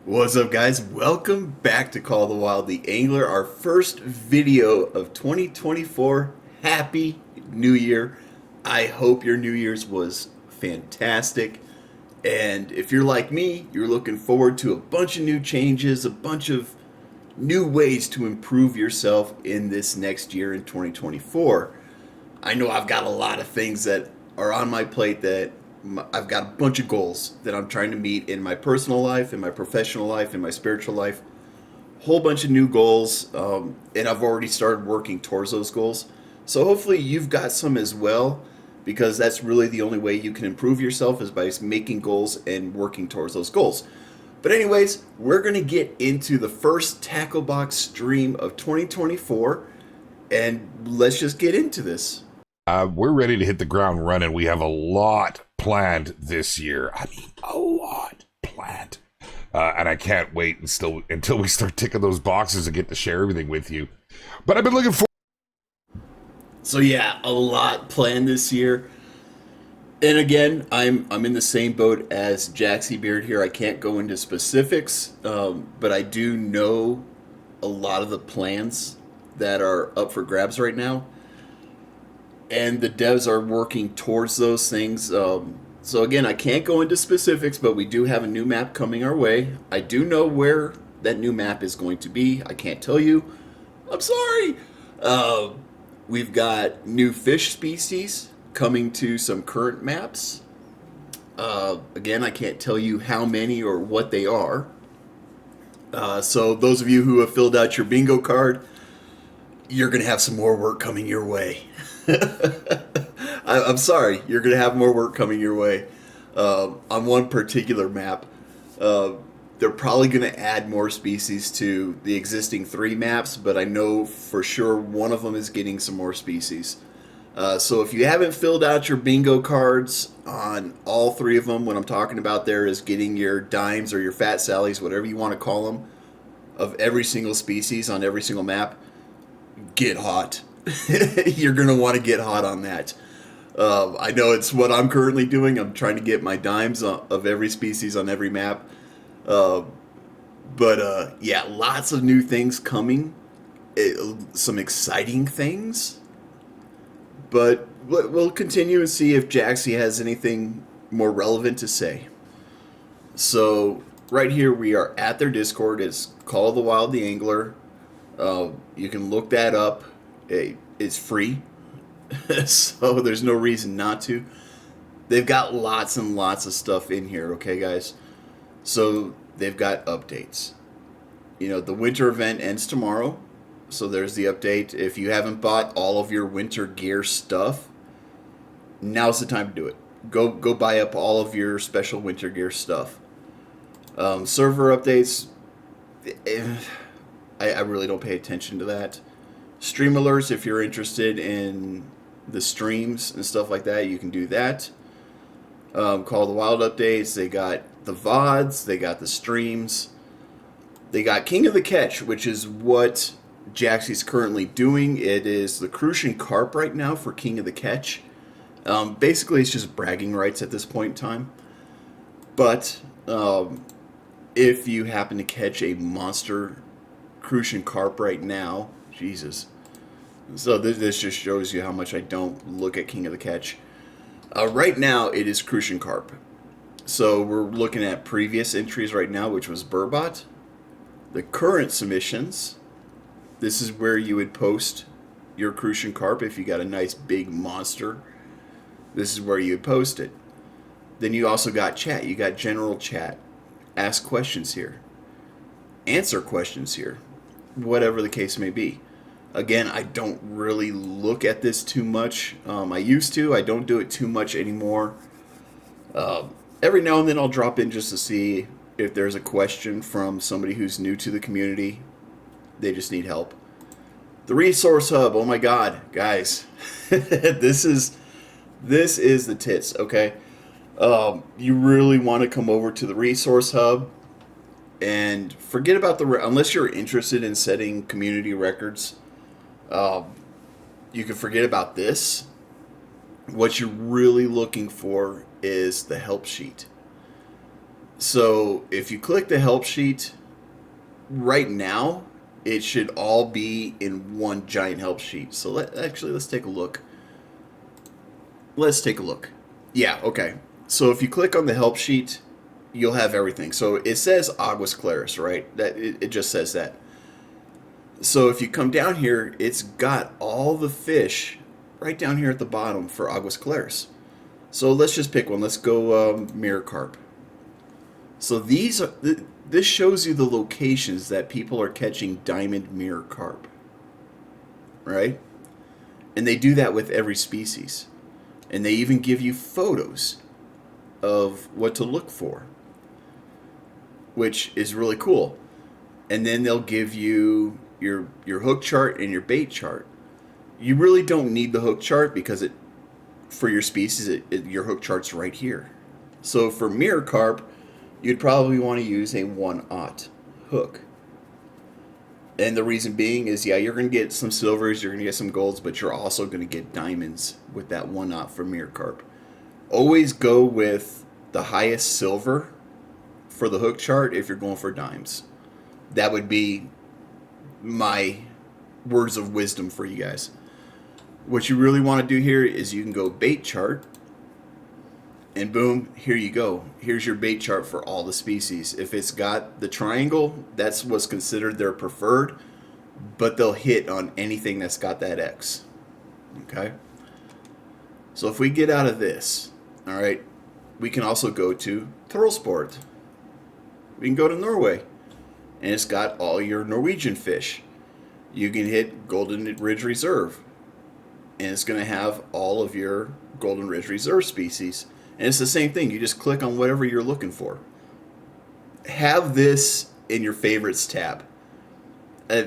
What's up, guys? Welcome back to Call the Wild the Angler, our first video of 2024. Happy New Year. I hope your New Year's was fantastic. And if you're like me, you're looking forward to a bunch of new changes, a bunch of new ways to improve yourself in this next year in 2024. I know I've got a lot of things that are on my plate that I've got a bunch of goals that I'm trying to meet in my personal life, in my professional life, in my spiritual life. Whole bunch of new goals, and I've already started working towards those goals. So hopefully you've got some as well, because that's really the only way you can improve yourself is by making goals and working towards those goals. But anyways, we're gonna get into the first Tacklebox stream of 2024, and let's just get into this. We're ready to hit the ground running. We have a lot planned this year. I mean, a lot planned. And I can't wait until we start ticking those boxes and get to share everything with you. But I've been looking for. So yeah, a lot planned this year. And again, I'm in the same boat as Jaxie Beard here. I can't go into specifics, but I do know a lot of the plans that are up for grabs right now, and the devs are working towards those things. So again, I can't go into specifics, but we do have a new map coming our way. I do know where that new map is going to be. I can't tell you. I'm sorry. We've got new fish species coming to some current maps. Again, I can't tell you how many or what they are. So those of you who have filled out your bingo card, you're going to have some more work coming your way. I'm sorry, you're going to have more work coming your way. On one particular map, they're probably going to add more species to the existing three maps, but I know for sure one of them is getting some more species. So if you haven't filled out your bingo cards on all three of them, what I'm talking about there is getting your dimes or your fat sallies, whatever you want to call them, of every single species on every single map, get hot. You're going to want to get hot on that. I know it's what I'm currently doing. I'm trying to get my dimes of every species on every map. But yeah, lots of new things coming. Some exciting things. But we'll continue and see if Jaxie has anything more relevant to say. So right here we are at their Discord. It's Call of the Wild the Angler. You can look that up. It's free. So there's no reason not to. They've got lots and lots of stuff in here, okay, guys? So they've got updates. You know, the winter event ends tomorrow, so there's the update. If you haven't bought all of your winter gear stuff, now's the time to do it. Go buy up all of your special winter gear stuff. Server updates, I really don't pay attention to that. Stream alerts, if you're interested in the streams and stuff like that, you can do that. Call the Wild updates. They got the VODs. They got the streams. They got King of the Catch, which is what Jaxie's currently doing. It is the Crucian Carp right now for King of the Catch. Basically, it's just bragging rights at this point in time. But if you happen to catch a monster Crucian Carp right now, Jesus. So this just shows you how much I don't look at King of the Catch. Right now, it is Crucian Carp. So we're looking at previous entries right now, which was Burbot. The current submissions, this is where you would post your Crucian Carp if you got a nice big monster. This is where you would post it. Then you also got chat. You got general chat. Ask questions here. Answer questions here. Whatever the case may be. Again, I don't really look at this too much. I used to. I don't do it too much anymore. Every now and then I'll drop in just to see if there's a question from somebody who's new to the community. They just need help. The resource hub. Oh my God, guys, this is the tits. Okay, you really want to come over to the resource hub and forget about unless you're interested in setting community records. You can forget about this. What you're really looking for is the help sheet. So if you click the help sheet right now, it should all be in one giant help sheet. So let's take a look. Let's take a look. Yeah, okay. So if you click on the help sheet, you'll have everything. So it says Aguas Claras, right? That it just says that. So if you come down here, it's got all the fish right down here at the bottom for Aguas Claras. So let's just pick one. Let's go mirror carp. So this shows you the locations that people are catching diamond mirror carp, right? And they do that with every species. And they even give you photos of what to look for, which is really cool. And then they'll give you your hook chart and your bait chart. You really don't need the hook chart because for your species, your hook chart's right here. So for mirror carp, you'd probably want to use a 1/0 hook. And the reason being is, yeah, you're going to get some silvers, you're going to get some golds, but you're also going to get diamonds with that 1/0 for mirror carp. Always go with the highest silver for the hook chart if you're going for dimes. That would be my words of wisdom for you guys. What you really want to do here is you can go bait chart, and boom, here you go. Here's your bait chart for all the species. If it's got the triangle, that's what's considered their preferred, but they'll hit on anything that's got that X. Okay? So if we get out of this, all right, we can also go to Thorsport. We can go to Norway, and it's got all your Norwegian fish. You can hit Golden Ridge Reserve, and it's going to have all of your Golden Ridge Reserve species. And it's the same thing. You just click on whatever you're looking for. Have this in your favorites tab.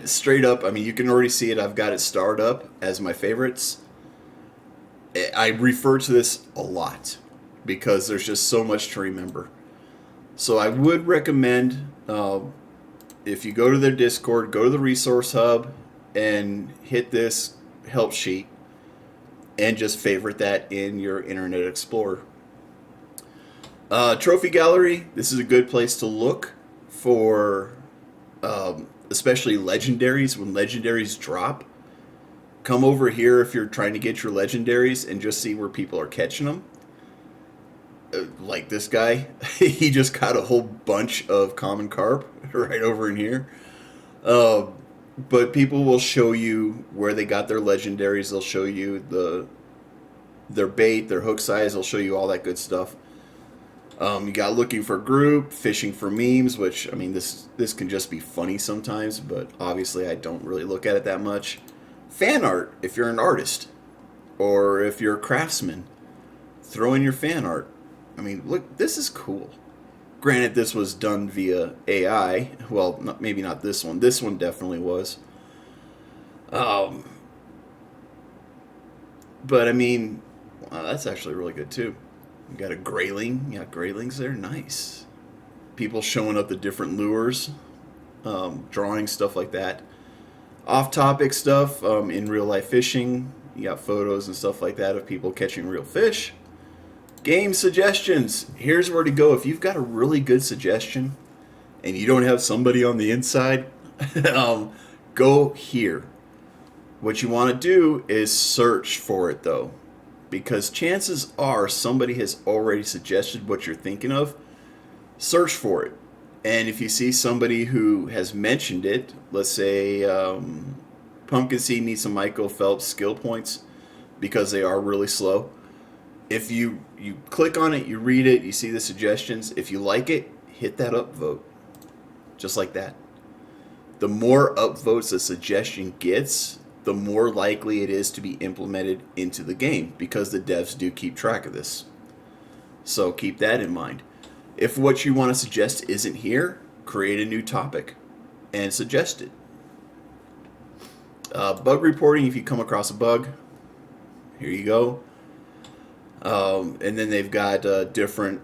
Straight up, I mean, you can already see it. I've got it starred up as my favorites. I refer to this a lot because there's just so much to remember. So I would recommend, if you go to their Discord, go to the resource hub and hit this help sheet and just favorite that in your Internet Explorer. Trophy Gallery, this is a good place to look for especially legendaries. When legendaries drop, come over here if you're trying to get your legendaries and just see where people are catching them. Like this guy, he just got a whole bunch of common carp right over in here. But people will show you where they got their legendaries. They'll show you their bait, their hook size. They'll show you all that good stuff. You got looking for group, fishing for memes, which, I mean, this can just be funny sometimes, but obviously I don't really look at it that much. Fan art, if you're an artist, or if you're a craftsman, throw in your fan art. I mean, look, this is cool. Granted, this was done via AI. Well, maybe not this one. This one definitely was. But I mean, wow, that's actually really good too. You got a grayling. Yeah, graylings there. Nice. People showing up the different lures, drawing, stuff like that. Off-topic stuff, in real-life fishing. You got photos and stuff like that of people catching real fish. Game suggestions. Here's where to go. If you've got a really good suggestion and you don't have somebody on the inside, go here. What you want to do is search for it, though, because chances are somebody has already suggested what you're thinking of. Search for it. And if you see somebody who has mentioned it, let's say Pumpkin Seed needs some Michael Phelps skill points because they are really slow. If you click on it, you read it, you see the suggestions. If you like it, hit that upvote. Just like that. The more upvotes a suggestion gets, the more likely it is to be implemented into the game, because the devs do keep track of this. So keep that in mind. If what you want to suggest isn't here, create a new topic and suggest it. Bug reporting, if you come across a bug, here you go. And then they've got different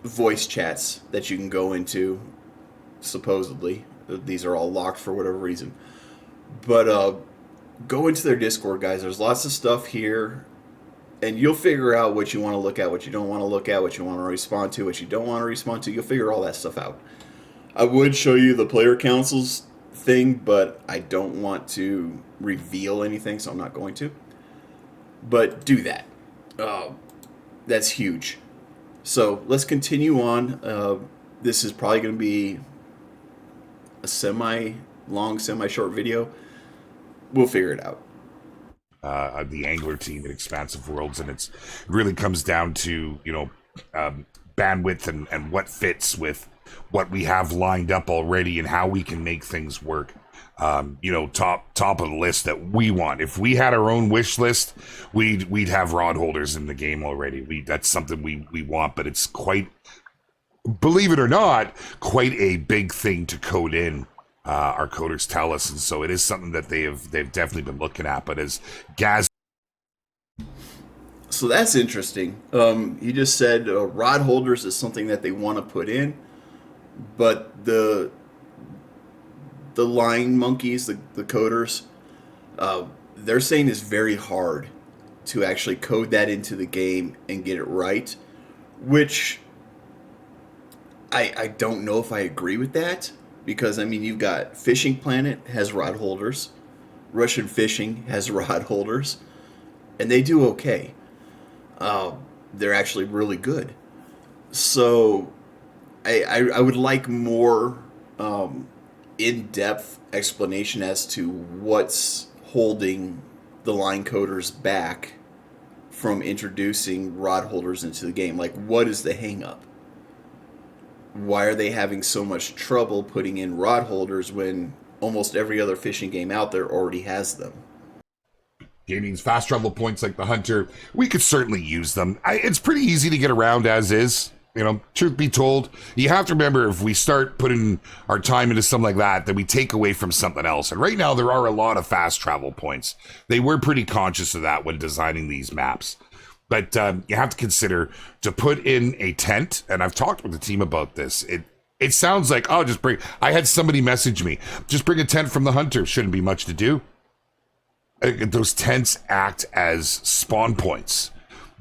voice chats that you can go into, supposedly. These are all locked for whatever reason. But go into their Discord, guys. There's lots of stuff here. And you'll figure out what you want to look at, what you don't want to look at, what you want to respond to, what you don't want to respond to. You'll figure all that stuff out. I would show you the player councils thing, but I don't want to reveal anything, so I'm not going to. But do that. That's huge. So let's continue on. This is probably going to be a semi-long, semi-short video. We'll figure it out. The angler team at Expansive Worlds, and it really comes down to bandwidth and what fits with what we have lined up already and how we can make things work. Top of the list that we want. If we had our own wish list, we'd have rod holders in the game already. That's something we want, but it's quite, believe it or not, quite a big thing to code in. Our coders tell us, and so it is something that they've definitely been looking at. But as Gaz, so that's interesting. He just said rod holders is something that they want to put in, but the line monkeys, the coders, they're saying it's very hard to actually code that into the game and get it right, which I don't know if I agree with that. Because, I mean, you've got Fishing Planet has rod holders. Russian Fishing has rod holders. And they do okay. They're actually really good. So, I would like more in-depth explanation as to what's holding the line coders back from introducing rod holders into the game. Like, what is the hang-up? Why are they having so much trouble putting in rod holders when almost every other fishing game out there already has them? Gaming's fast travel points like the Hunter, we could certainly use them. It's pretty easy to get around as is. Truth be told, you have to remember if we start putting our time into something like that, then we take away from something else. And right now there are a lot of fast travel points. They were pretty conscious of that when designing these maps. But you have to consider to put in a tent, and I've talked with the team about this. It sounds like, I had somebody message me, just bring a tent from the Hunter. Shouldn't be much to do. Those tents act as spawn points.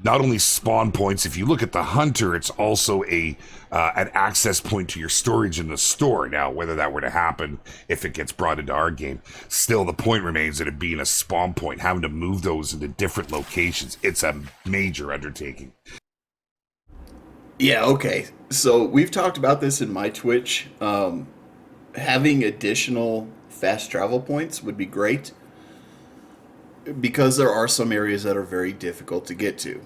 Not only spawn points, if you look at the Hunter, it's also an access point to your storage in the store. Now, whether that were to happen, if it gets brought into our game, still the point remains that it being a spawn point, having to move those into different locations, it's a major undertaking. Yeah, okay. So we've talked about this in my Twitch. Having additional fast travel points would be great, because there are some areas that are very difficult to get to.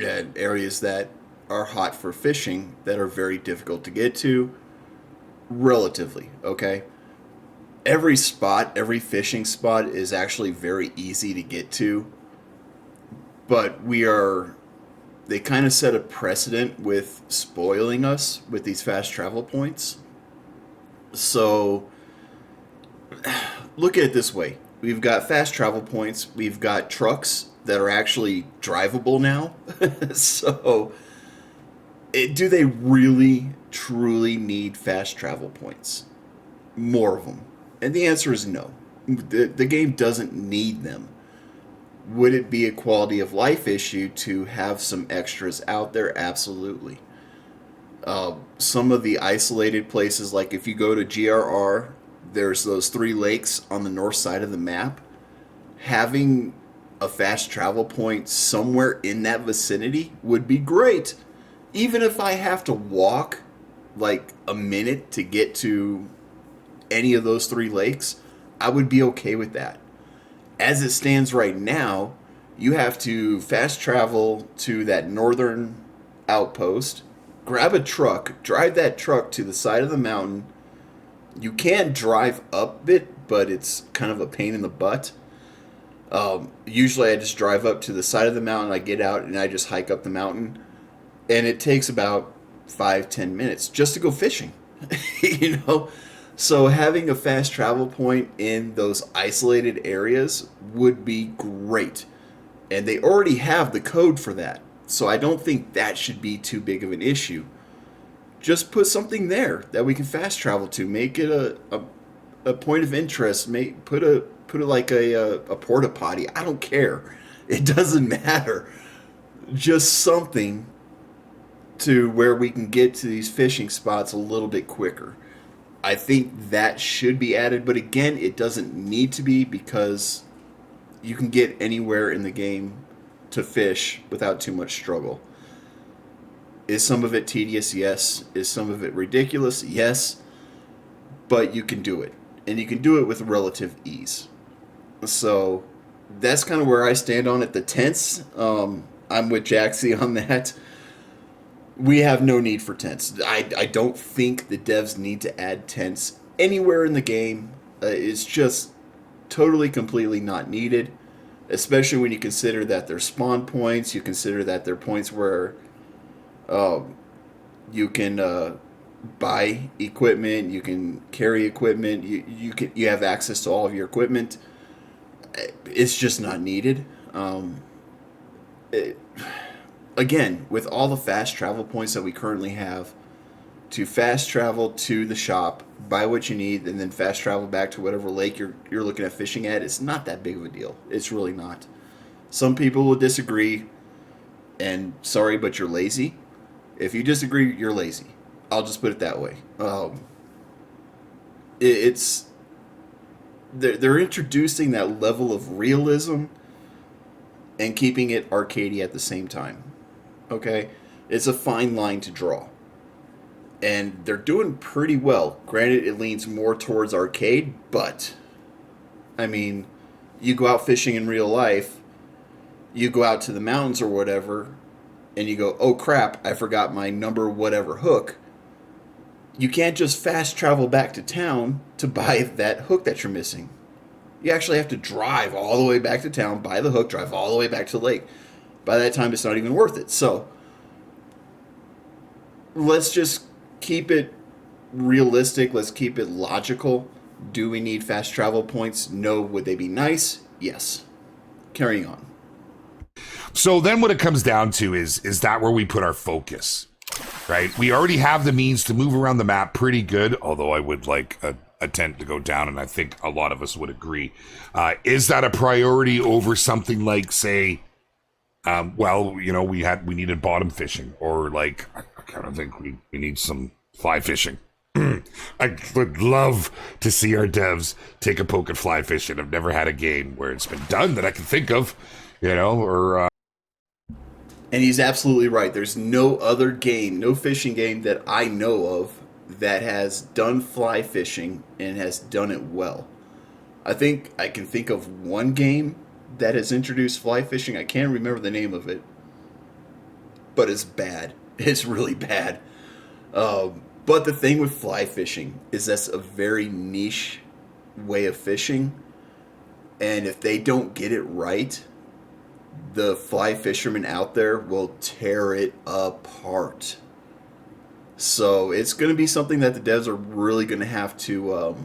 And areas that are hot for fishing that are very difficult to get to, relatively, okay? Every fishing spot is actually very easy to get to, but they kind of set a precedent with spoiling us with these fast travel points. So, look at it this way. We've got fast travel points. We've got trucks that are actually drivable now. So, do they really, truly need fast travel points? More of them. And the answer is no. The game doesn't need them. Would it be a quality of life issue to have some extras out there? Absolutely. Some of the isolated places, like if you go to GRR, there's those 3 lakes on the north side of the map. Having a fast travel point somewhere in that vicinity would be great. Even if I have to walk like a minute to get to any of those 3 lakes, I would be okay with that. As it stands right now, you have to fast travel to that northern outpost, grab a truck, drive that truck to the side of the mountain. You can drive up it, but it's kind of a pain in the butt. Usually I just drive up to the side of the mountain, I get out, and I just hike up the mountain. And it takes about 5-10 minutes just to go fishing. So having a fast travel point in those isolated areas would be great. And they already have the code for that. So I don't think that should be too big of an issue. Just put something there that we can fast travel to. Make it a point of interest. Put it like a porta potty. I don't care. It doesn't matter. just something to where we can get to these fishing spots a little bit quicker. I think that should be added, but again, it doesn't need to be because you can get anywhere in the game to fish without too much struggle. Is some of it tedious? Yes. Is some of it ridiculous? Yes. But you can do it. And you can do it with relative ease. So that's kind of where I stand on it. The tents, I'm with Jaxie on that. We have no need for tents. I don't think the devs need to add tents anywhere in the game. It's just totally, completely not needed. Especially when you consider that they're spawn points. You consider that they're points where you can buy equipment. You can carry equipment. You have access to all of your equipment. It's just not needed. Again, with all the fast travel points that we currently have, to fast travel to the shop, buy what you need, and then fast travel back to whatever lake you're looking at fishing at, it's not that big of a deal. It's really not. Some people will disagree, and sorry, but you're lazy. If you disagree, you're lazy. I'll just put it that way. It's they're introducing that level of realism and keeping it arcadey at the same time. Okay? It's a fine line to draw. And they're doing pretty well. Granted, it leans more towards arcade, but I mean, you go out fishing in real life, you go out to the mountains or whatever, and you go, oh crap, I forgot my number whatever hook. You can't just fast travel back to town to buy that hook that you're missing. You actually have to drive all the way back to town, buy the hook, drive all the way back to the lake. By that time, it's not even worth it. So, let's just keep it realistic. Let's keep it logical. Do we need fast travel points? No. Would they be nice? Yes. Carrying on. So then what it comes down to is that where we put our focus, right? We already have the means to move around the map pretty good, although I would like a tent to go down, and I think a lot of us would agree. Is that a priority over something like, say, we needed bottom fishing, or like, I kind of think we need some fly fishing. I would love to see our devs take a poke at fly fishing. I've never had a game where it's been done that I can think of, And he's absolutely right. There's no other game, no fishing game that I know of that has done fly fishing and has done it well. I think I can think of one game that has introduced fly fishing. I can't remember the name of it, but it's bad. It's really bad. But the thing with fly fishing is that's a very niche way of fishing, and if they don't get it right, the fly fishermen out there will tear it apart. So it's going to be something that the devs are really going to have to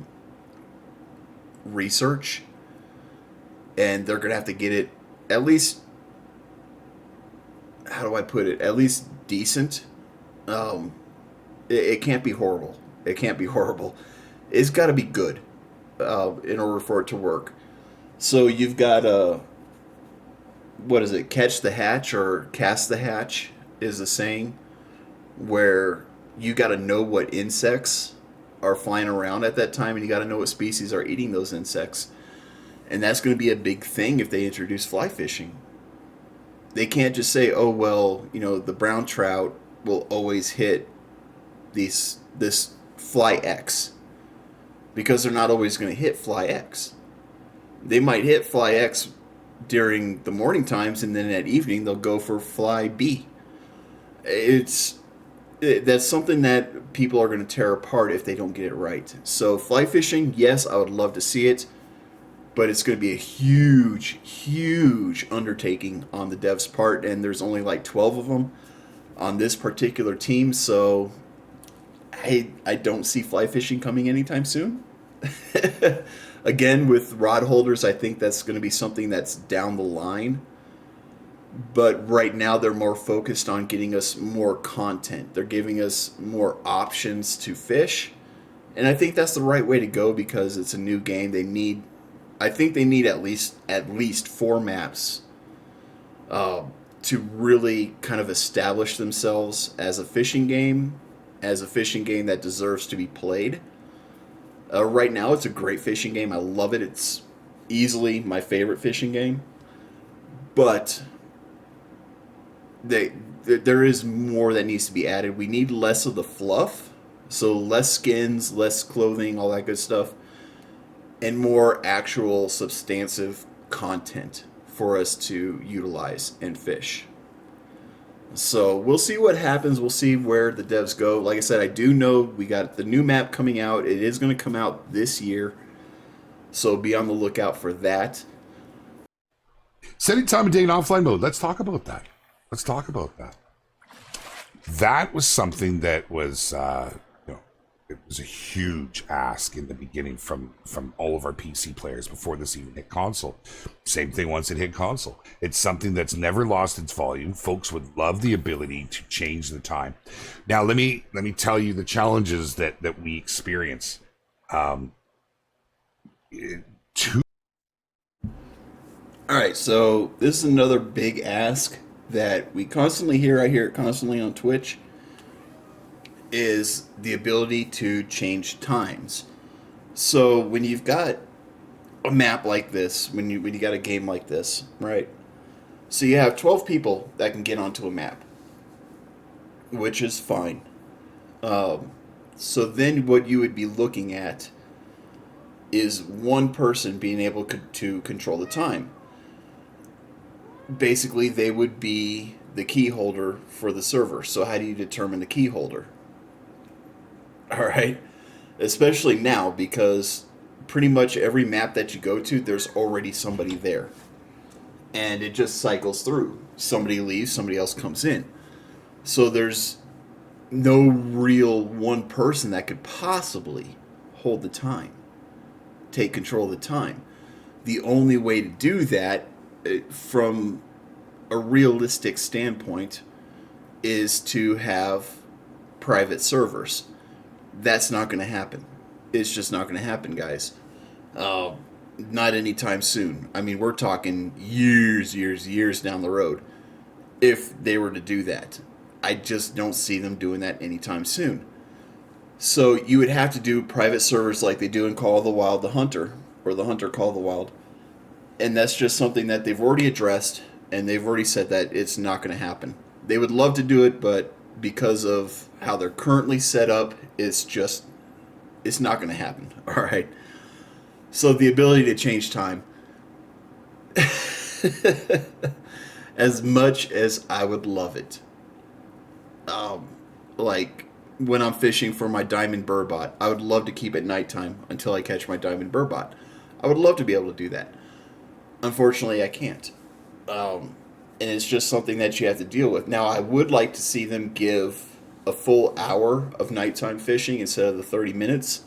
research, and they're going to have to get it at least, how do I put it, at least decent. It can't be horrible. It can't be horrible. It's got to be good in order for it to work. So you've got what is it? Catch the hatch or cast the hatch is the saying, where you got to know what insects are flying around at that time, and you got to know what species are eating those insects. And that's going to be a big thing if they introduce fly fishing. They can't just say, oh, well, the brown trout will always hit this fly X, because they're not always going to hit fly X. They might hit fly X during the morning times, and then at evening they'll go for fly B. That's something that people are going to tear apart if they don't get it right. So fly fishing, yes, I would love to see it, but it's going to be a huge, huge undertaking on the devs' part, and there's only like 12 of them on this particular team, so I don't see fly fishing coming anytime soon. Again, with rod holders, I think that's going to be something that's down the line. But right now, they're more focused on getting us more content. They're giving us more options to fish. And I think that's the right way to go, because it's a new game. I think they need at least 4 maps to to really kind of establish themselves as a fishing game, that deserves to be played. Right now, it's a great fishing game. I love it. It's easily my favorite fishing game. But there is more that needs to be added. We need less of the fluff, so less skins, less clothing, all that good stuff, and more actual substantive content for us to utilize and fish. So we'll see what happens. We'll see where the devs go. Like I said, I do know we got the new map coming out. It is going to come out this year. So be on the lookout for that. Setting time of day in offline mode. Let's talk about that. That was something that was, it was a huge ask in the beginning from all of our PC players before this even hit console. Same thing once it hit console. It's something that's never lost its volume. Folks would love the ability to change the time. Now, let me tell you the challenges that we experience. All right, so this is another big ask that we constantly hear. I hear it constantly on Twitch. Is the ability to change times. So when you've got a map like this, when you got a game like this, right? So you have 12 people that can get onto a map, which is fine. So then what you would be looking at is one person being able to control the time. Basically, they would be the key holder for the server. So how do you determine the key holder? All right, especially now, because pretty much every map that you go to, there's already somebody there, and it just cycles through. Somebody leaves, somebody else comes in. So there's no real one person that could possibly hold the time, take control of the time. The only way to do that, from a realistic standpoint, is to have private servers. That's not going to happen. It's just not going to happen, guys. Not anytime soon. I mean, we're talking years down the road if they were to do that. I just don't see them doing that anytime soon. So you would have to do private servers like they do in Call of the Wild, The Hunter, or The Hunter Call of the Wild. And that's just something that they've already addressed, and they've already said that it's not going to happen. They would love to do it, but because of how they're currently set up, it's not going to happen. All right. So the ability to change time, as much as I would love it, like when I'm fishing for my diamond burbot, I would love to keep it nighttime until I catch my diamond burbot. I would love to be able to do that. Unfortunately, I can't. And it's just something that you have to deal with. Now, I would like to see them give a full hour of nighttime fishing instead of the 30 minutes.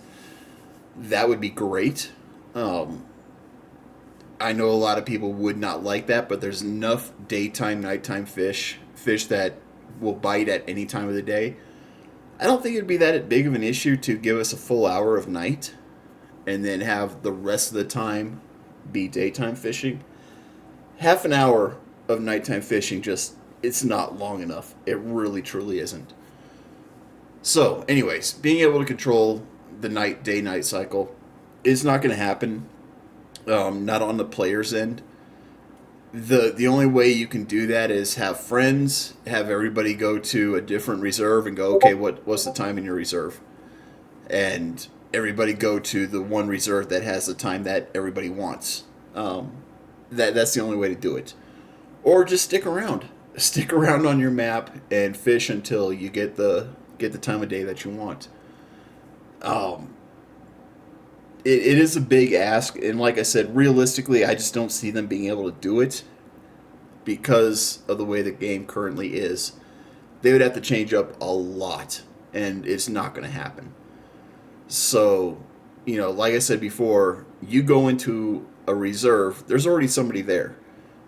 That would be great. I know a lot of people would not like that, but there's enough daytime, nighttime fish that will bite at any time of the day. I don't think it'd be that big of an issue to give us a full hour of night and then have the rest of the time be daytime fishing. Half an hour of nighttime fishing, it's not long enough. It really, truly isn't. So, anyways, being able to control the day-night cycle is not going to happen. Not on the player's end. The only way you can do that is have friends, have everybody go to a different reserve and go, okay, what's the time in your reserve? And everybody go to the one reserve that has the time that everybody wants. That's the only way to do it. Or just stick around. Stick around on your map and fish until you get the time of day that you want. It is a big ask, and like I said, realistically, I just don't see them being able to do it because of the way the game currently is. They would have to change up a lot, and it's not going to happen. So, like I said before, you go into a reserve, there's already somebody there.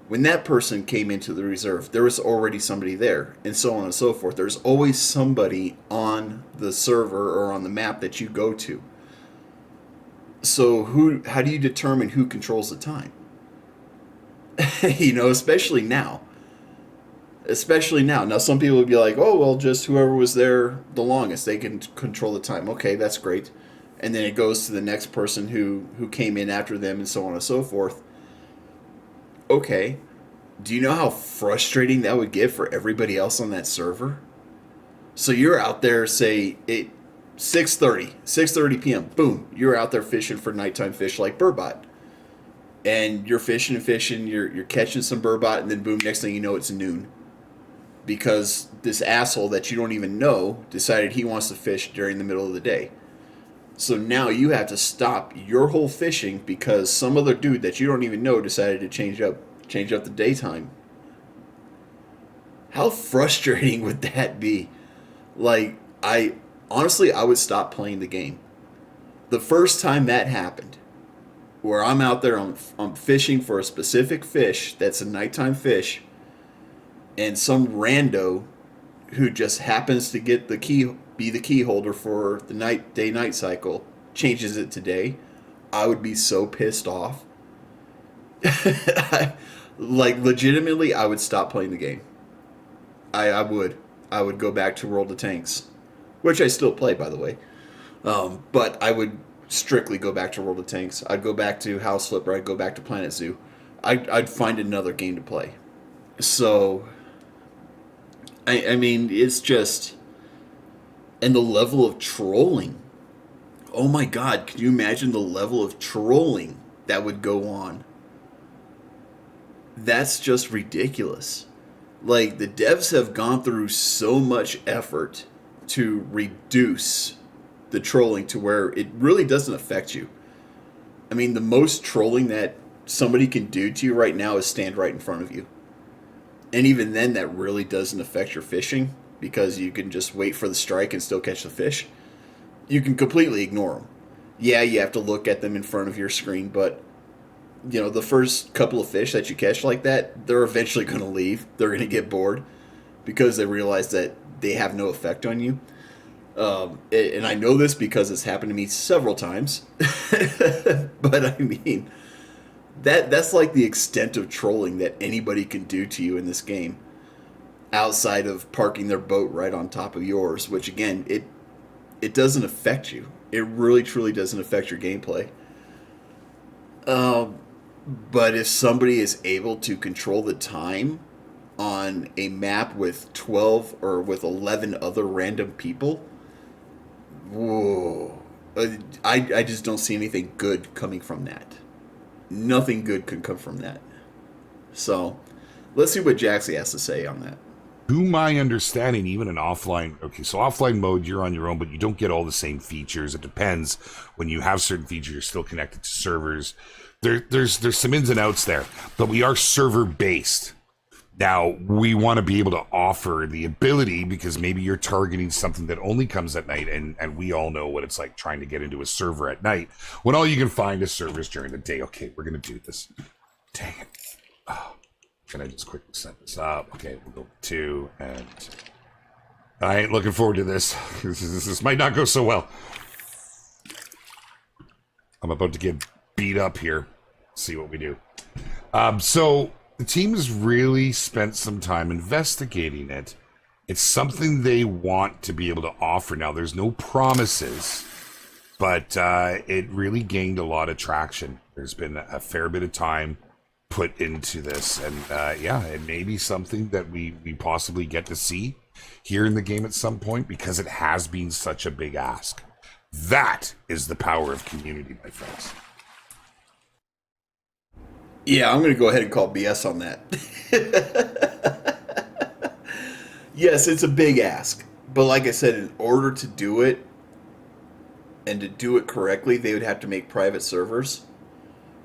When that person came into the reserve, there was already somebody there, and so on and so forth. There's always somebody on the server or on the map that you go to. So how do you determine who controls the time? Especially now. Especially now. Now, some people would be like, oh, well, just whoever was there the longest, they can control the time. Okay, that's great. And then it goes to the next person who came in after them and so on and so forth. Okay, do you know how frustrating that would get for everybody else on that server? So you're out there, say, 6:30 p.m., boom, you're out there fishing for nighttime fish like burbot. And you're fishing and fishing, you're catching some burbot, and then boom, next thing you know, it's noon because this asshole that you don't even know decided he wants to fish during the middle of the day. So now you have to stop your whole fishing because some other dude that you don't even know decided to change up the daytime. How frustrating would that be? Like, I honestly I would stop playing the game. The first time that happened, where I'm out there I'm fishing for a specific fish that's a nighttime fish, and some rando who just happens to get the key be the key holder for the night cycle changes it today, I would be so pissed off. Like legitimately, I would stop playing the game. I would. I would go back to World of Tanks, which I still play, by the way. But I would strictly go back to World of Tanks. I'd go back to House Flipper. I'd go back to Planet Zoo. I'd find another game to play. So, I mean, it's just, and the level of trolling. Oh my God! Can you imagine the level of trolling that would go on? That's just ridiculous. Like, the devs have gone through so much effort to reduce the trolling to where it really doesn't affect you. I mean, the most trolling that somebody can do to you right now is stand right in front of you. And even then, that really doesn't affect your fishing because you can just wait for the strike and still catch the fish. You can completely ignore them. Yeah, you have to look at them in front of your screen, but the first couple of fish that you catch like that, they're eventually going to leave. They're going to get bored because they realize that they have no effect on you. And I know this because it's happened to me several times. But I mean, that's like the extent of trolling that anybody can do to you in this game, outside of parking their boat right on top of yours, which again, it doesn't affect you. It really truly doesn't affect your gameplay. But if somebody is able to control the time on a map with 12 or with 11 other random people, whoa. I just don't see anything good coming from that. Nothing good could come from that. So, let's see what Jaxie has to say on that. To my understanding, even in offline, okay, so offline mode, you're on your own, but you don't get all the same features. It depends. When you have certain features, you're still connected to servers. There's some ins and outs there, but we are server based. Now, we want to be able to offer the ability because maybe you're targeting something that only comes at night, and we all know what it's like trying to get into a server at night when all you can find is servers during the day. Okay, we're going to do this. Dang it. Oh, can I just quickly set this up? Okay, we'll go 2, and I ain't looking forward to this. This might not go so well. I'm about to get beat up here. See what we do. So the team has really spent some time investigating it. It's something they want to be able to offer. Now, there's no promises, but it really gained a lot of traction. There's been a fair bit of time put into this, and yeah, it may be something that we possibly get to see here in the game at some point because it has been such a big ask. That is the power of community, my friends. Yeah, I'm going to go ahead and call BS on that. Yes, it's a big ask. But like I said, in order to do it, and to do it correctly, they would have to make private servers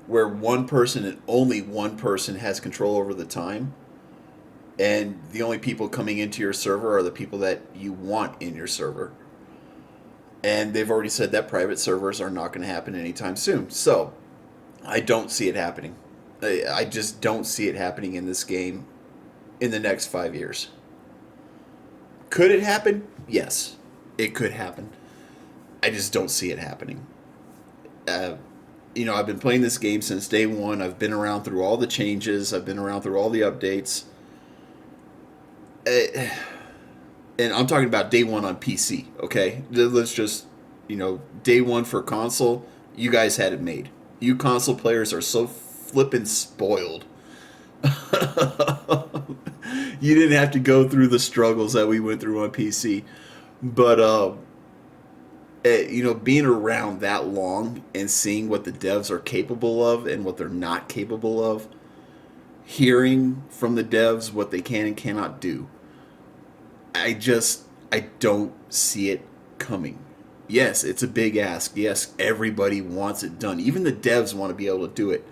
where one person and only one person has control over the time. And the only people coming into your server are the people that you want in your server. And they've already said that private servers are not going to happen anytime soon. So, I don't see it happening. I just don't see it happening in this game in the next 5 years. Could it happen? Yes, it could happen. I just don't see it happening. I've been playing this game since day one. I've been around through all the changes. I've been around through all the updates. And I'm talking about day one on PC, okay? Let's just, day one for console, you guys had it made. You console players are so flippin' spoiled. You didn't have to go through the struggles that we went through on PC. But, being around that long and seeing what the devs are capable of and what they're not capable of, hearing from the devs what they can and cannot do, I don't see it coming. Yes, it's a big ask. Yes, everybody wants it done. Even the devs want to be able to do it.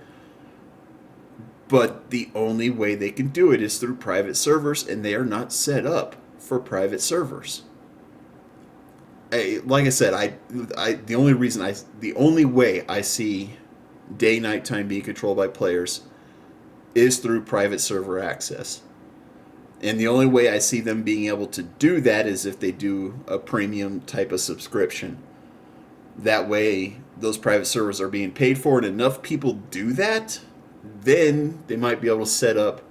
But the only way they can do it is through private servers, and they are not set up for private servers. Like I said, the only way I see day night time being controlled by players is through private server access. And the only way I see them being able to do that is if they do a premium type of subscription. That way, those private servers are being paid for, and enough people do that, then they might be able to set up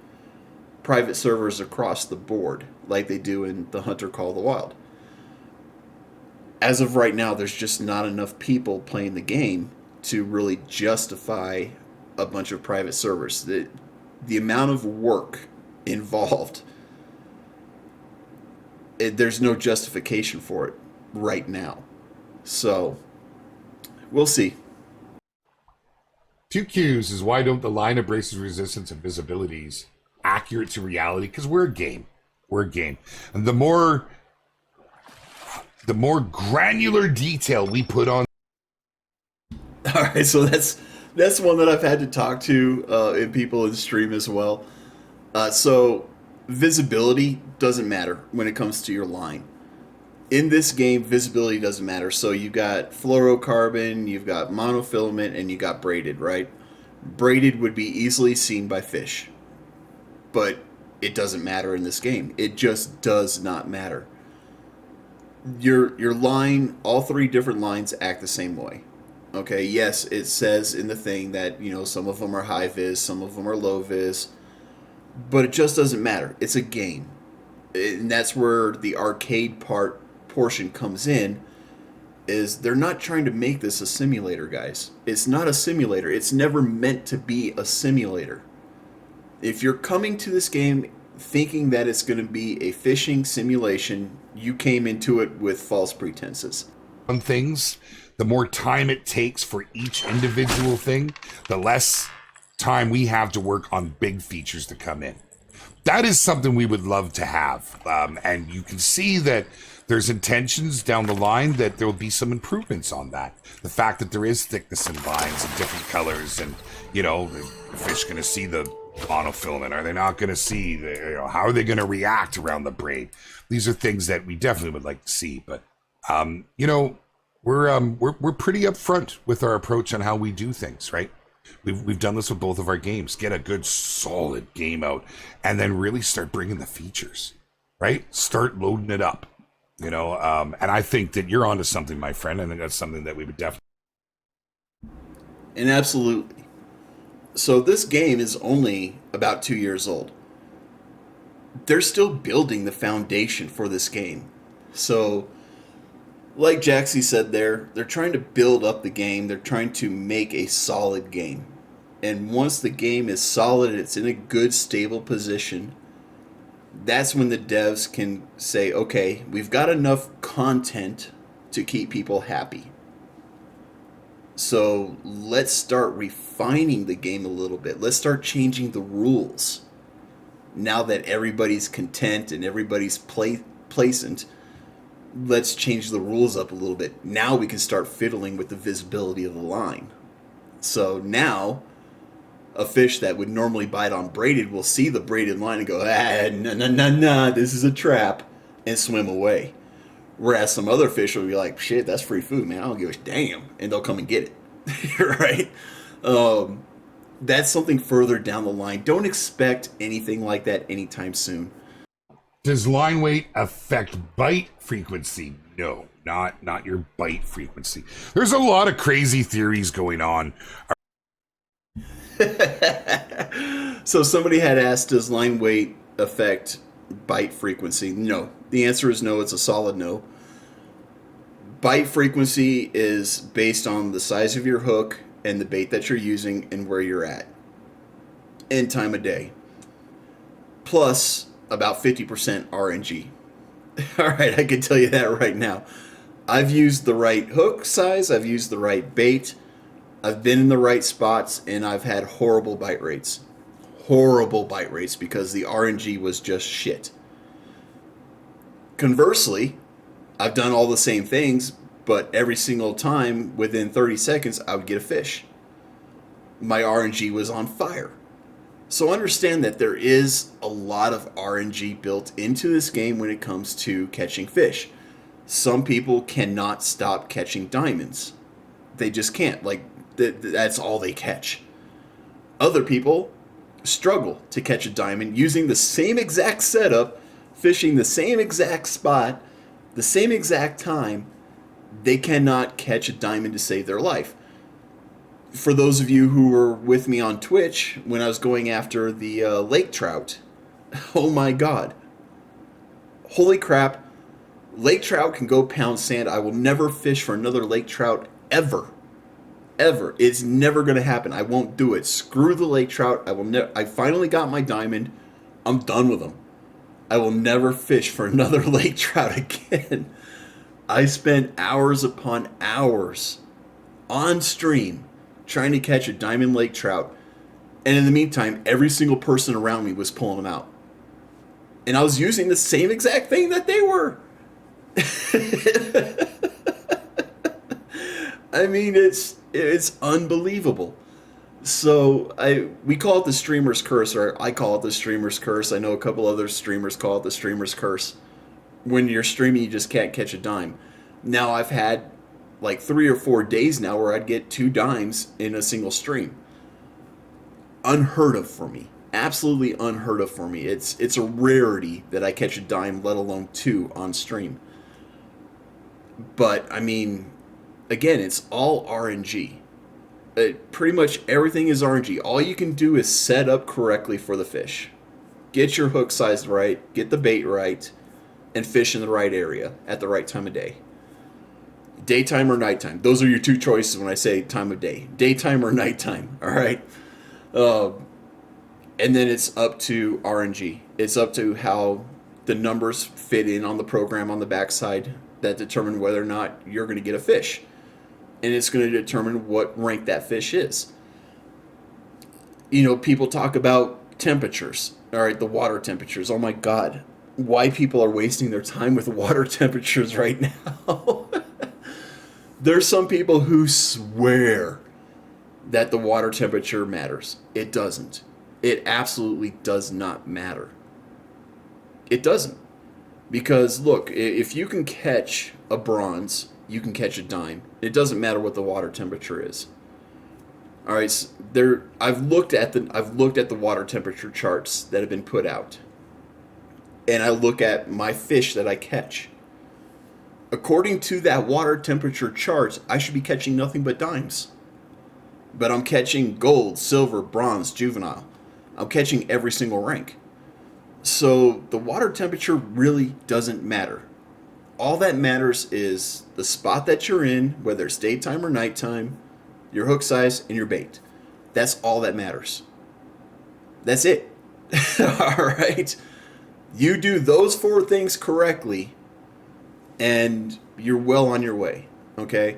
private servers across the board, like they do in the Hunter Call of the Wild. As of right now, there's just not enough people playing the game to really justify a bunch of private servers. The amount of work involved, there's no justification for it right now. So, we'll see. 2Qs is why don't the line abrasive resistance and visibilities accurate to reality? Because we're a game. We're a game. And the more granular detail we put on. All right, so that's one that I've had to talk to and people in stream as well. So visibility doesn't matter when it comes to your line. In this game, visibility doesn't matter. So you've got fluorocarbon, you've got monofilament, and you got braided, right? Braided would be easily seen by fish. But it doesn't matter in this game. It just does not matter. Your line, all three different lines act the same way. Okay, yes, it says in the thing that, some of them are high vis, some of them are low vis, but it just doesn't matter. It's a game. And that's where the arcade portion comes in, is they're not trying to make this a simulator, guys. It's not a simulator. It's never meant to be a simulator. If you're coming to this game thinking that it's going to be a fishing simulation, you came into it with false pretenses. On things, the more time it takes for each individual thing, the less time we have to work on big features to come in. That is something we would love to have. And you can see that there's intentions down the line that there will be some improvements on that. The fact that there is thickness in lines and different colors, and, the fish going to see the monofilament. Are they not going to see how are they going to react around the braid? These are things that we definitely would like to see. But, we're pretty upfront with our approach on how we do things, right? We've done this with both of our games. Get a good solid game out, and then really start bringing the features, right? Start loading it up, and I think that you're onto something, my friend. I think that's something that we would definitely. And absolutely. So this game is only about 2 years old. They're still building the foundation for this game. So, like Jaxie said there, they're trying to build up the game. They're trying to make a solid game. And once the game is solid, it's in a good, stable position, that's when the devs can say, okay, we've got enough content to keep people happy. So let's start refining the game a little bit. Let's start changing the rules. Now that everybody's content and everybody's placent, let's change the rules up a little bit. Now we can start fiddling with the visibility of the line. So now, a fish that would normally bite on braided will see the braided line and go, nah, this is a trap, and swim away. Whereas some other fish will be like, shit, that's free food, man, I don't give a damn, and they'll come and get it. Right? That's something further down the line. Don't expect anything like that anytime soon. Does line weight affect bite frequency? No, not your bite frequency. There's a lot of crazy theories going on. So somebody had asked, does line weight affect bite frequency. No. The answer is no. It's a solid no. Bite frequency is based on the size of your hook and the bait that you're using and where you're at and time of day. Plus about 50% RNG. All right, I can tell you that right now. I've used the right hook size, I've used the right bait, I've been in the right spots, and I've had horrible bite rates. Horrible bite rates because the RNG was just shit. Conversely, I've done all the same things, but every single time within 30 seconds I would get a fish. My RNG was on fire. So understand that there is a lot of RNG built into this game when it comes to catching fish. Some people cannot stop catching diamonds. They just can't. Like, that's all they catch. Other people struggle to catch a diamond using the same exact setup, fishing the same exact spot, the same exact time. They cannot catch a diamond to save their life. For those of you who were with me on Twitch when I was going after the lake trout, oh my god. Holy crap. Lake trout can go pound sand. I will never fish for another lake trout ever. Ever. It's never going to happen. I won't do it. Screw the lake trout. I finally got my diamond. I'm done with them. I will never fish for another lake trout again. I spent hours upon hours on stream trying to catch a diamond lake trout, and in the meantime, every single person around me was pulling them out. And I was using the same exact thing that they were. I mean, it's unbelievable. So we call it the streamer's curse, or I call it the streamer's curse. I know a couple other streamers call it the streamer's curse. When you're streaming, you just can't catch a dime. Now, I've had like 3 or 4 days now where I'd get 2 dimes in a single stream. Unheard of for me. Absolutely unheard of for me. It's a rarity that I catch a dime, let alone 2 on stream. But, I mean, again, it's all RNG. Pretty much everything is RNG. All you can do is set up correctly for the fish. Get your hook size right, get the bait right, and fish in the right area at the right time of day. Daytime or nighttime. Those are your 2 choices when I say time of day. Daytime or nighttime, all right? And then it's up to RNG. It's up to how the numbers fit in on the program on the backside that determine whether or not you're going to get a fish. And it's going to determine what rank that fish is. You know, people talk about temperatures, all right, the water temperatures. Oh my God, why people are wasting their time with water temperatures right now. There's some people who swear that the water temperature matters. It doesn't. It absolutely does not matter. It doesn't. Because, look, if you can catch a bronze, you can catch a dime. It doesn't matter what the water temperature is. All right, so I've looked at the water temperature charts that have been put out. And I look at my fish that I catch. According to that water temperature chart, I should be catching nothing but dimes. But I'm catching gold, silver, bronze, juvenile. I'm catching every single rank. So the water temperature really doesn't matter. All that matters is the spot that you're in, whether it's daytime or nighttime, your hook size, and your bait. That's all that matters. That's it. All right? You do those 4 things correctly, and you're well on your way, okay?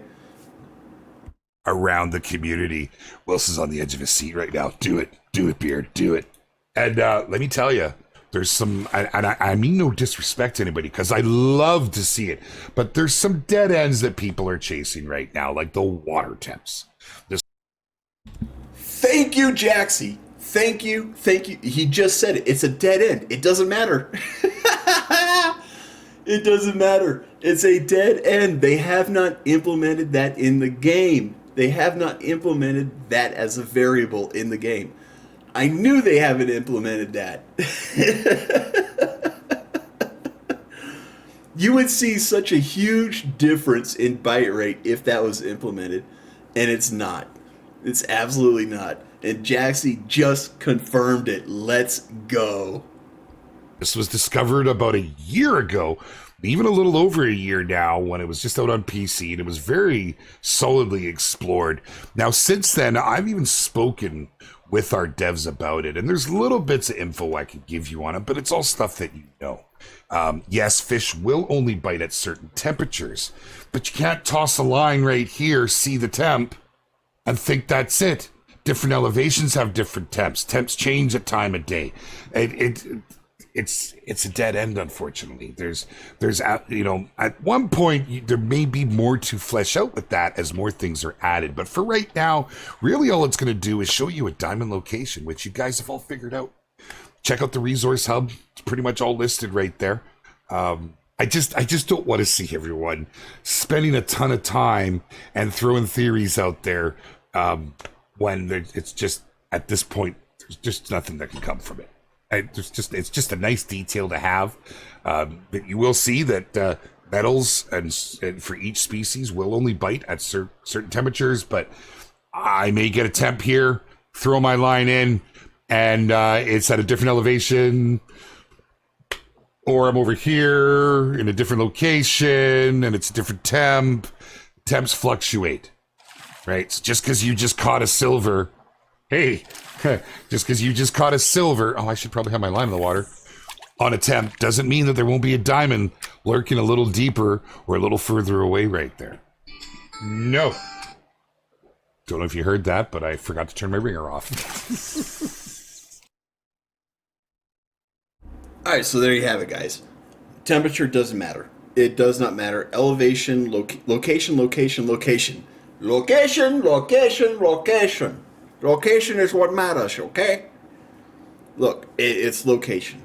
Around the community. Wilson's on the edge of his seat right now. Do it, Beard, do it. And let me tell you, there's some, and I mean no disrespect to anybody, because I love to see it, but there's some dead ends that people are chasing right now, like the water temps. Thank you, Jaxie. Thank you. He just said it. It's a dead end. It doesn't matter. It doesn't matter. It's a dead end. They have not implemented that in the game. They have not implemented that as a variable in the game. I knew they haven't implemented that. You would see such a huge difference in bite rate if that was implemented, and it's not. It's absolutely not. And Jaxie just confirmed it. Let's go. This was discovered about a year ago, even a little over a year now, when it was just out on PC, and it was very solidly explored. Now, since then, I've even spoken with our devs about it, and there's little bits of info I can give you on it, but it's all stuff that you know. Yes, fish will only bite at certain temperatures, but you can't toss a line right here, see the temp, and think that's it. Different elevations have different temps. Temps change at time of day. It's a dead end, unfortunately. There's at one point there may be more to flesh out with that as more things are added. But for right now, really all it's going to do is show you a diamond location, which you guys have all figured out. Check out the resource hub. It's pretty much all listed right there. I just don't want to see everyone spending a ton of time and throwing theories out there when it's just, at this point, there's just nothing that can come from it. It's just a nice detail to have. But you will see that metals and for each species will only bite at certain temperatures, but I may get a temp here, throw my line in, and it's at a different elevation, or I'm over here in a different location and it's a different temp. Temps fluctuate, right? So just because you just caught a silver, hey, just because you just caught a silver, I should probably have my line in the water, on a temp doesn't mean that there won't be a diamond lurking a little deeper or a little further away right there. No. Don't know if you heard that, but I forgot to turn my ringer off. All right, so there you have it, guys. Temperature doesn't matter. It does not matter. Elevation, location, location, location. Location, location, location. Location is what matters, okay? Look, it's location.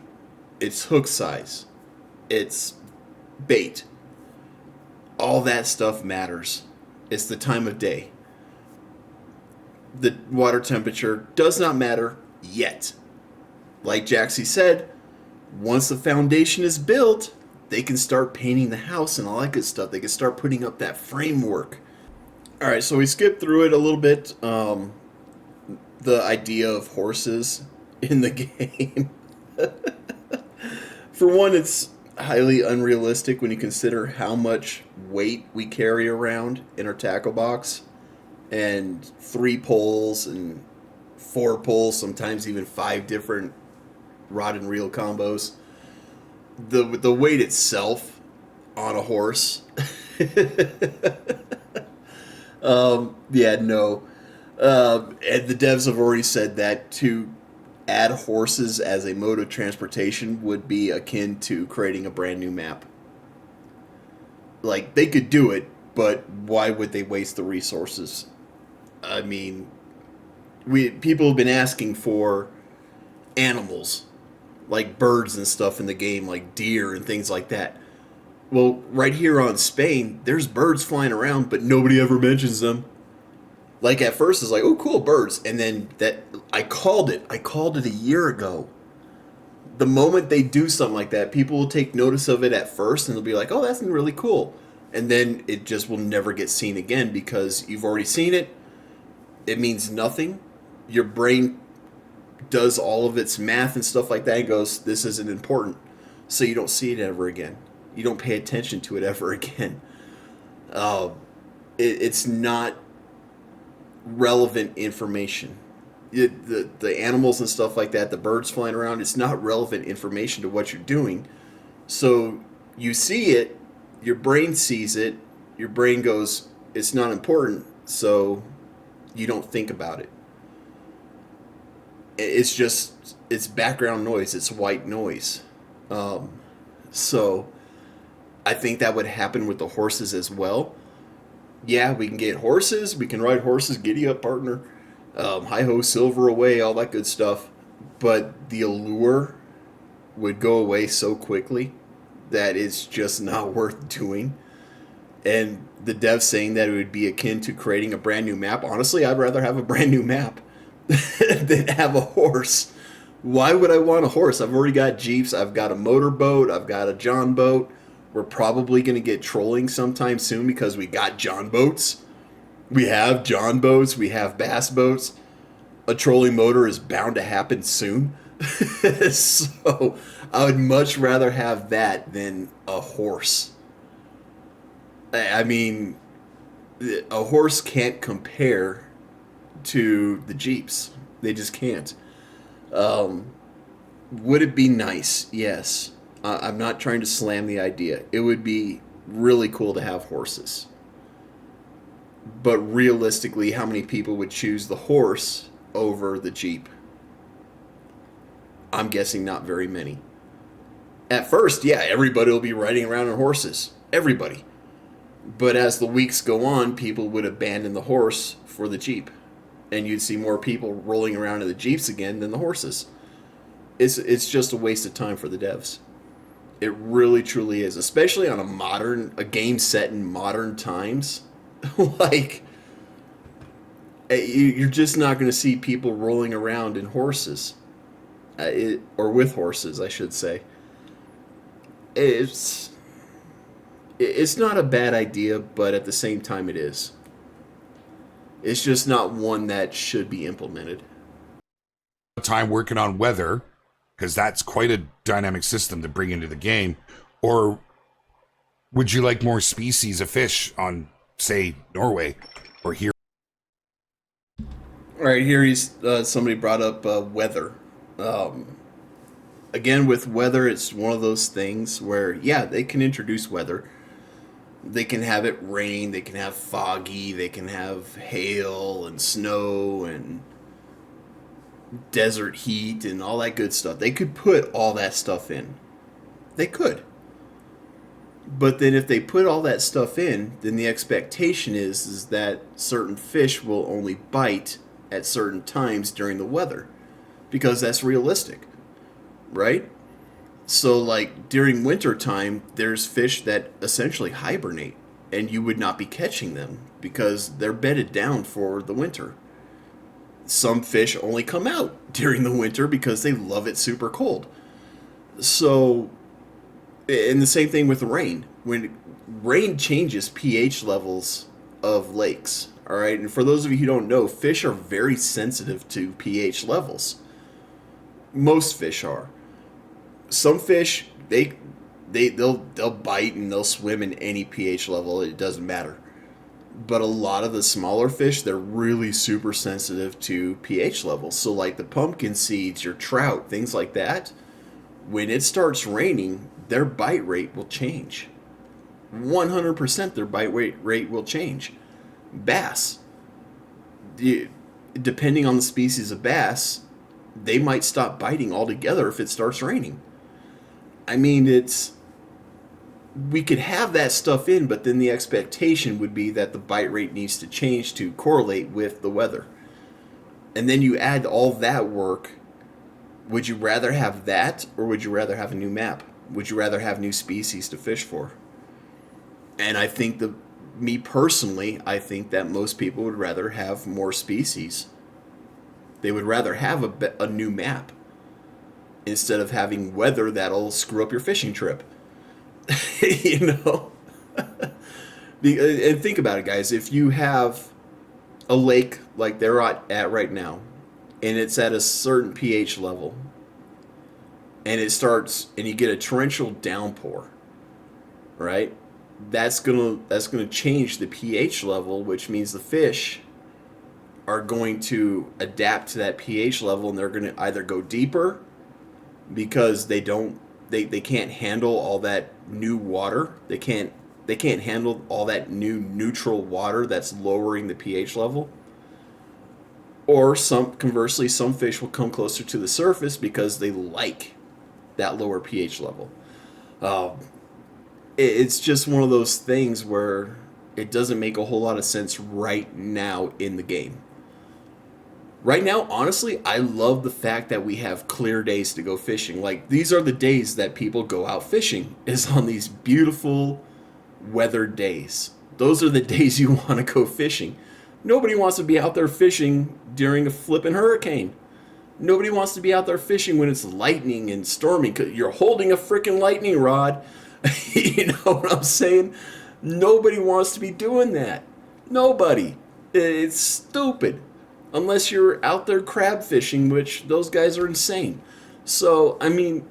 It's hook size. It's bait. All that stuff matters. It's the time of day. The water temperature does not matter yet. Like Jaxie said, once the foundation is built, they can start painting the house and all that good stuff. They can start putting up that framework. All right, so we skipped through it a little bit. The idea of horses in the game. For one, it's highly unrealistic when you consider how much weight we carry around in our tackle box. And 3 poles and 4 poles, sometimes even 5 different rod and reel combos. The weight itself on a horse. Yeah, no. And the devs have already said that to add horses as a mode of transportation would be akin to creating a brand new map. Like, they could do it, but why would they waste the resources? I mean, people have been asking for animals, like birds and stuff in the game, like deer and things like that. Well, right here on Spain, there's birds flying around, but nobody ever mentions them. Like, at first, it's like, oh, cool, birds. And then I called it a year ago. The moment they do something like that, people will take notice of it at first, and they'll be like, oh, that's really cool. And then it just will never get seen again because you've already seen it. It means nothing. Your brain does all of its math and stuff like that and goes, this isn't important. So you don't see it ever again. You don't pay attention to it ever again. It's not relevant information. The animals and stuff like that, the birds flying around, it's not relevant information to what you're doing. So you see it, your brain sees it, your brain goes, it's not important, so you don't think about it. It's background noise. It's white noise. So I think that would happen with the horses as well. Yeah, we can get horses. We can ride horses. Giddy up, partner. Hi-ho, silver away, all that good stuff. But the allure would go away so quickly that it's just not worth doing. And the devs saying that it would be akin to creating a brand new map. Honestly, I'd rather have a brand new map than have a horse. Why would I want a horse? I've already got Jeeps. I've got a motorboat. I've got a John boat. We're probably going to get trolling sometime soon because we got John boats. We have John boats. We have bass boats. A trolling motor is bound to happen soon. So I would much rather have that than a horse. I mean, a horse can't compare to the Jeeps. They just can't. Um, would it be nice? Yes. I'm not trying to slam the idea. It would be really cool to have horses. But realistically, how many people would choose the horse over the Jeep? I'm guessing not very many. At first, yeah, everybody will be riding around on horses. Everybody. But as the weeks go on, people would abandon the horse for the Jeep. And you'd see more people rolling around in the Jeeps again than the horses. It's just a waste of time for the devs. It really truly is, especially on a game set in modern times. Like, you're just not going to see people rolling around in horses, or with horses, I should say. It's it's not a bad idea, but at the same time, it is. It's just not one that should be implemented. Time working on weather, because that's quite a dynamic system to bring into the game. Or would you like more species of fish on, say, Norway or here? All right, here somebody brought up weather. Again, with weather, it's one of those things where, yeah, they can introduce weather. They can have it rain, they can have foggy, they can have hail and snow and desert heat and all that good stuff. They could put all that stuff in. They could. But then if they put all that stuff in, then the expectation is that certain fish will only bite at certain times during the weather. Because that's realistic. Right? So, like, during winter time, there's fish that essentially hibernate, and you would not be catching them because they're bedded down for the winter. Some fish only come out during the winter because they love it super cold. So, and the same thing with rain. When rain changes pH levels of lakes, all right? And for those of you who don't know, fish are very sensitive to pH levels. Most fish are. Some fish they'll bite and they'll swim in any pH level. It doesn't matter. But a lot of the smaller fish, they're really super sensitive to pH levels. So like the pumpkin seeds, your trout, things like that, when it starts raining, their bite rate will change. 100% their bite rate will change. Bass, depending on the species of bass, they might stop biting altogether if it starts raining. I mean, we could have that stuff in, but then the expectation would be that the bite rate needs to change to correlate with the weather. And then you add all that work. Would you rather have that, or would you rather have a new map? Would you rather have new species to fish for? And I think me personally, I think that most people would rather have more species. They would rather have a new map instead of having weather that'll screw up your fishing trip. You know? And think about it, guys. If you have a lake like they're at right now, and it's at a certain pH level, and you get a torrential downpour, right? That's gonna change the pH level, which means the fish are going to adapt to that pH level, and they're going to either go deeper because they can't handle all that new water. They can't handle all that new neutral water that's lowering the pH level. Or conversely, some fish will come closer to the surface because they like that lower pH level. It's just one of those things where it doesn't make a whole lot of sense right now in the game. Right now, honestly, I love the fact that we have clear days to go fishing. Like, these are the days that people go out fishing, is on these beautiful weathered days. Those are the days you want to go fishing. Nobody wants to be out there fishing during a flipping hurricane. Nobody wants to be out there fishing when it's lightning and storming, because you're holding a freaking lightning rod. You know what I'm saying? Nobody wants to be doing that. Nobody. It's stupid. Unless you're out there crab fishing, which those guys are insane. So, I mean,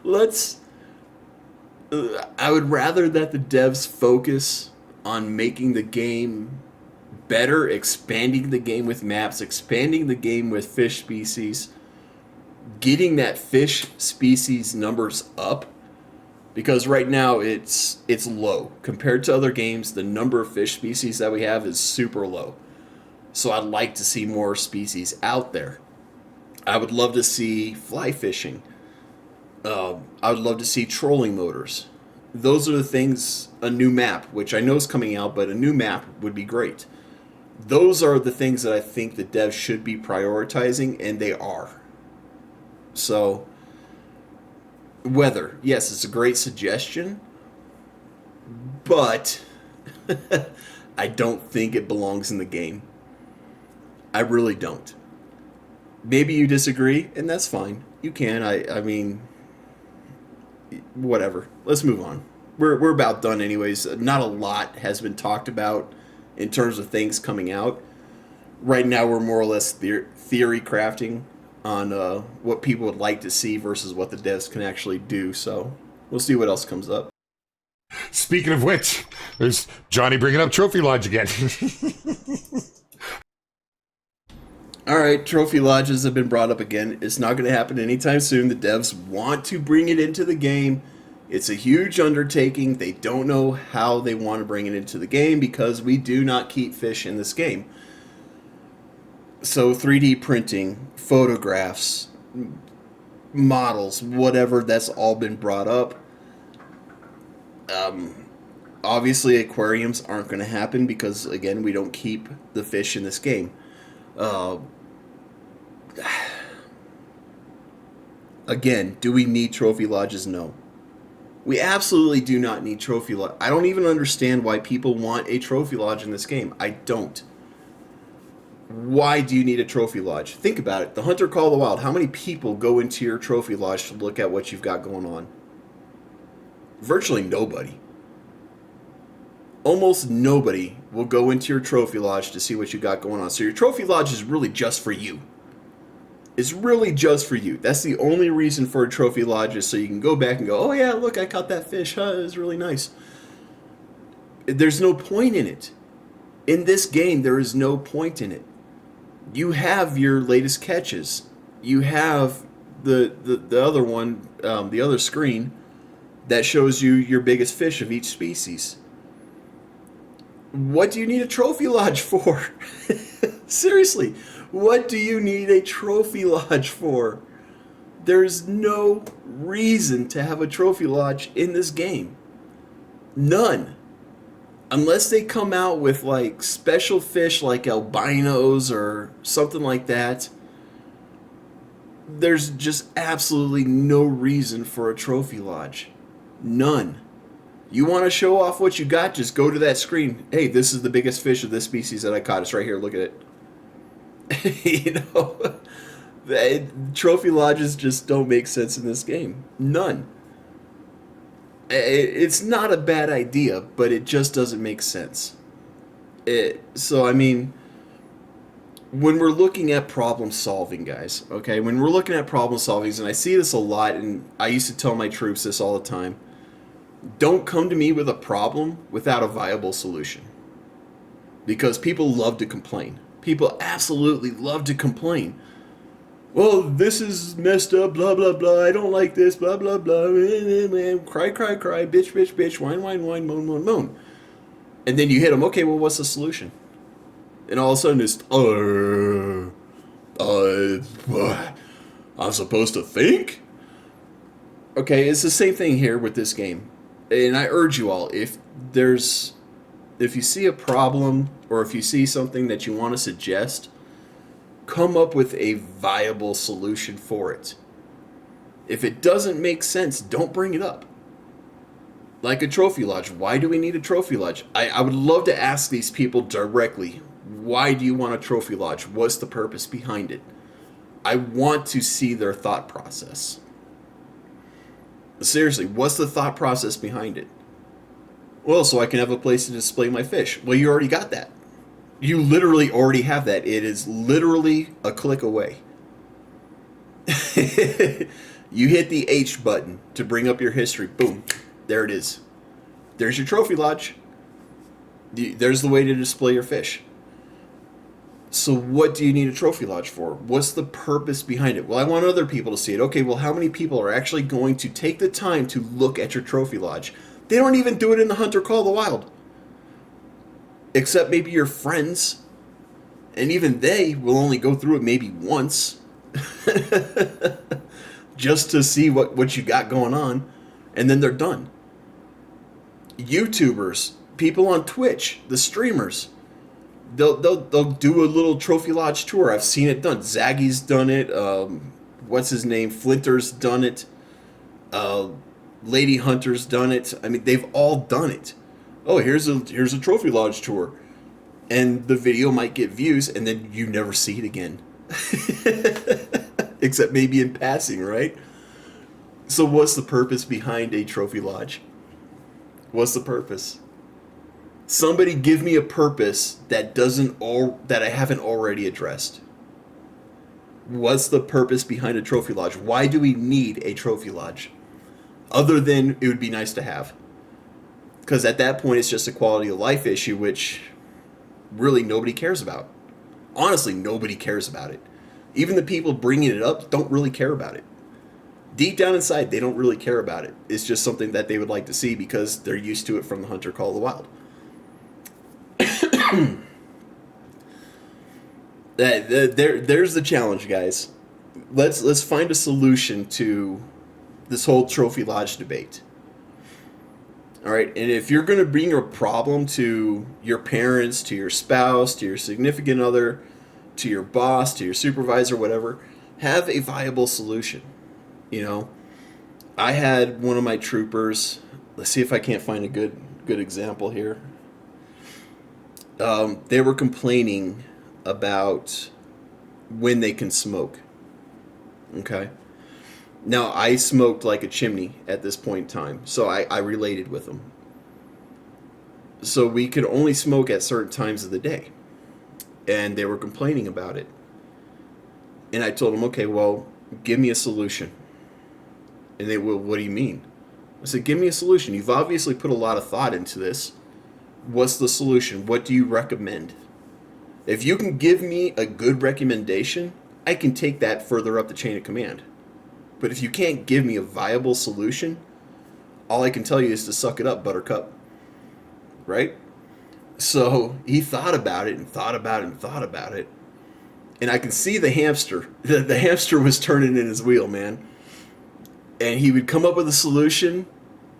let's. I would rather that the devs focus on making the game better, expanding the game with maps, expanding the game with fish species, getting that fish species numbers up, because right now it's low compared to other games. The number of fish species that we have is super low. So I'd like to see more species out there. I would love to see fly fishing. I would love to see trolling motors. Those are the things, a new map, which I know is coming out, but a new map would be great. Those are the things that I think the devs should be prioritizing, and they are. So, weather, yes, it's a great suggestion, but I don't think it belongs in the game. I really don't. Maybe you disagree, and that's fine. You can. I mean, whatever. Let's move on. We're about done anyways. Not a lot has been talked about in terms of things coming out. Right now we're more or less theory crafting on what people would like to see versus what the devs can actually do. So we'll see what else comes up. Speaking of which, there's Johnny bringing up Trophy Lodge again. All right, trophy lodges have been brought up again. It's not going to happen anytime soon. The devs want to bring it into the game. It's a huge undertaking. They don't know how they want to bring it into the game because we do not keep fish in this game. So 3D printing, photographs, models, whatever, that's all been brought up. Obviously, aquariums aren't going to happen because, again, we don't keep the fish in this game. Again, do we need trophy lodges? No. We absolutely do not need trophy lodge. I don't even understand why people want a trophy lodge in this game. I don't. Why do you need a trophy lodge? Think about it. The Hunter Call of the Wild. How many people go into your trophy lodge to look at what you've got going on? Virtually nobody. Almost nobody will go into your trophy lodge to see what you got going on. So your trophy lodge is really just for you. It's really just for you. That's the only reason for a trophy lodge, is so you can go back and go, oh yeah, look, I caught that fish. Huh, it was really nice. There's no point in it. In this game, there is no point in it. You have your latest catches. You have the other one, the other screen that shows you your biggest fish of each species. What do you need a trophy lodge for? Seriously, what do you need a trophy lodge for? There's no reason to have a trophy lodge in this game. None. Unless they come out with like special fish like albinos or something like that, there's just absolutely no reason for a trophy lodge. None. You want to show off what you got, just go to that screen. Hey, this is the biggest fish of this species that I caught. It's right here. Look at it. You know, trophy lodges just don't make sense in this game. None. It's not a bad idea, but it just doesn't make sense. So, I mean, when we're looking at problem solving, guys, okay, when we're looking at problem solving, and I see this a lot, and I used to tell my troops this all the time, don't come to me with a problem without a viable solution. Because people love to complain. People absolutely love to complain. Well, this is messed up, blah, blah, blah, I don't like this, blah, blah, blah, cry, cry, cry, bitch, bitch, bitch, whine, whine, whine, moan, moan, moan. And then you hit them, okay, well, what's the solution? And all of a sudden it's, I'm supposed to think? Okay, it's the same thing here with this game. And I urge you all, if you see a problem or if you see something that you want to suggest, come up with a viable solution for it. If it doesn't make sense, don't bring it up. Like a trophy lodge. Why do we need a trophy lodge? I would love to ask these people directly, why do you want a trophy lodge? What's the purpose behind it? I want to see their thought process. Seriously, what's the thought process behind it? Well, so I can have a place to display my fish. Well, you already got that. You literally already have that. It is literally a click away. You hit the H button to bring up your history. Boom. There it is. There's your trophy lodge. There's the way to display your fish. So what do you need a trophy lodge for? What's the purpose behind it? Well, I want other people to see it. Okay, well, how many people are actually going to take the time to look at your trophy lodge? They don't even do it in the Hunter Call of the Wild. Except maybe your friends. And even they will only go through it maybe once. Just to see what you got going on. And then they're done. YouTubers, people on Twitch, the streamers, they'll do a little trophy lodge tour. I've seen it done. Zaggy's done it. What's his name? Flinter's done it. Lady Hunter's done it. I mean, they've all done it. Oh, here's a trophy lodge tour, and the video might get views, and then you never see it again, except maybe in passing, right? So, what's the purpose behind a trophy lodge? What's the purpose? Somebody give me a purpose that I haven't already addressed. What's the purpose behind a trophy lodge? Why do we need a trophy lodge? Other than it would be nice to have. Because at that point, it's just a quality of life issue, which really nobody cares about. Honestly, nobody cares about it. Even the people bringing it up don't really care about it. Deep down inside, they don't really care about it. It's just something that they would like to see because they're used to it from the Hunter Call of the Wild. There's the challenge, guys. Let's find a solution to this whole trophy lodge debate. All right, and if you're going to bring a problem to your parents, to your spouse, to your significant other, to your boss, to your supervisor, whatever, have a viable solution. You know, I had one of my troopers. Let's see if I can't find a good example here. They were complaining about when they can smoke. Okay. Now, I smoked like a chimney at this point in time, so I related with them. So we could only smoke at certain times of the day, and they were complaining about it. And I told them, okay, well, give me a solution. And they, well, what do you mean? I said, give me a solution. You've obviously put a lot of thought into this. What's the solution? What do you recommend? If you can give me a good recommendation, I can take that further up the chain of command. But if you can't give me a viable solution, all I can tell you is to suck it up, buttercup. Right? So he thought about it and thought about it and thought about it. And I can see the hamster. The hamster was turning in his wheel, man. And he would come up with a solution,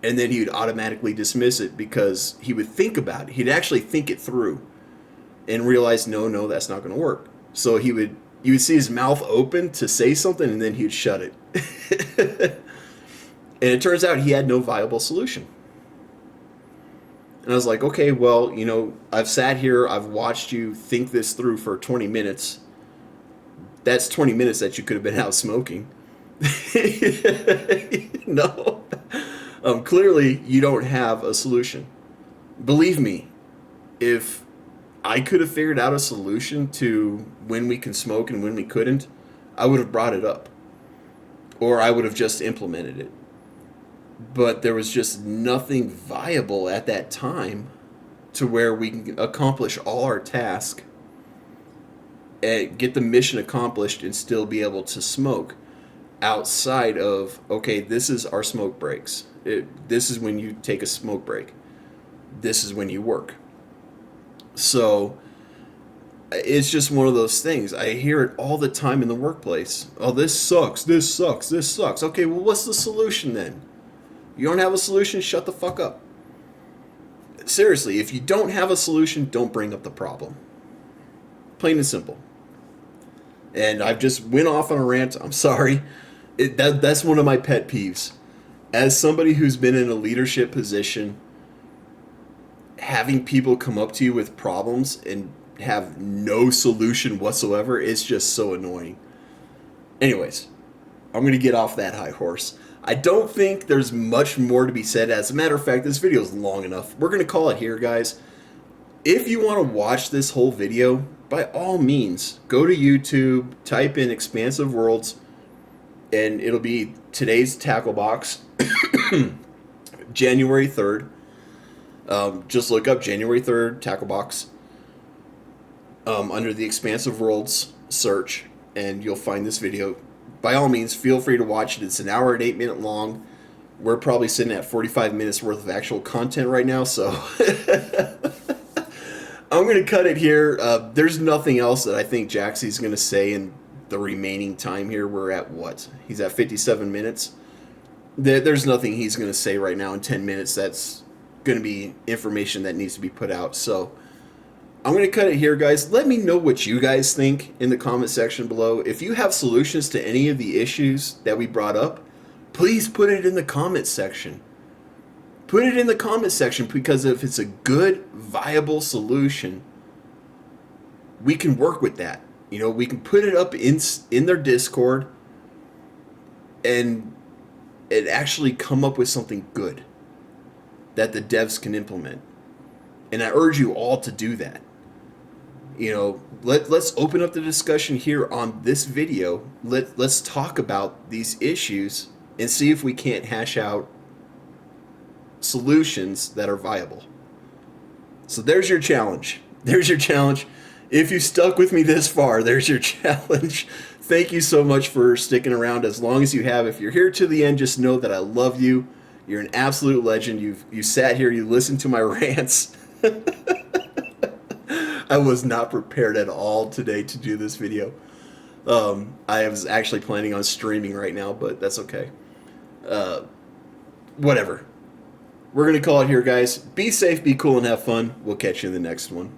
and then he would automatically dismiss it because he would think about it. He'd actually think it through and realize, no, that's not going to work. So you would see his mouth open to say something, and then he would shut it. And it turns out he had no viable solution. And I was like, okay, well, you know, I've sat here, I've watched you think this through for 20 minutes. That's 20 minutes that you could have been out smoking. No. Clearly, you don't have a solution. Believe me, if I could have figured out a solution to when we can smoke and when we couldn't, I would have brought it up. Or I would have just implemented it. But there was just nothing viable at that time to where we can accomplish all our tasks and get the mission accomplished and still be able to smoke outside of, okay, this is our smoke breaks. This is when you take a smoke break. This is when you work. So it's just one of those things. I hear it all the time in the workplace. Oh, this sucks, this sucks, this sucks. Okay, well, what's the solution then? You don't have a solution, shut the fuck up. Seriously, if you don't have a solution, don't bring up the problem. Plain and simple. And I've just went off on a rant. I'm sorry. That's one of my pet peeves. As somebody who's been in a leadership position, having people come up to you with problems and have no solution whatsoever is just so annoying. Anyways, I'm going to get off that high horse. I don't think there's much more to be said. As a matter of fact, this video is long enough. We're going to call it here, guys. If you want to watch this whole video, by all means, go to YouTube, type in Expansive Worlds, and it'll be today's tackle box, January 3rd. Just look up January 3rd tackle box under the Expansive Worlds search, and you'll find this video. By all means, feel free to watch it. It's an hour and 8-minute long. We're probably sitting at 45 minutes worth of actual content right now, so I'm going to cut it here. There's nothing else that I think Jaxie's going to say in the remaining time here. We're at what? He's at 57 minutes. There's nothing he's going to say right now in 10 minutes that's going to be information that needs to be put out. So I'm going to cut it here, guys. Let me know what you guys think in the comment section below. If you have solutions to any of the issues that we brought up, please put it in the comment section. Put it in the comment section, because if it's a good, viable solution, we can work with that. You know, we can put it up in their Discord and actually come up with something good that the devs can implement. And I urge you all to do that. You know, let's open up the discussion here on this video. Let's talk about these issues and see if we can't hash out solutions that are viable. So there's your challenge. There's your challenge. If you stuck with me this far, there's your challenge. Thank you so much for sticking around as long as you have. If you're here to the end, just know that I love you. You're an absolute legend. You sat here, you listened to my rants. I was not prepared at all today to do this video. I was actually planning on streaming right now, but that's okay. Whatever. We're going to call it here, guys. Be safe, be cool, and have fun. We'll catch you in the next one.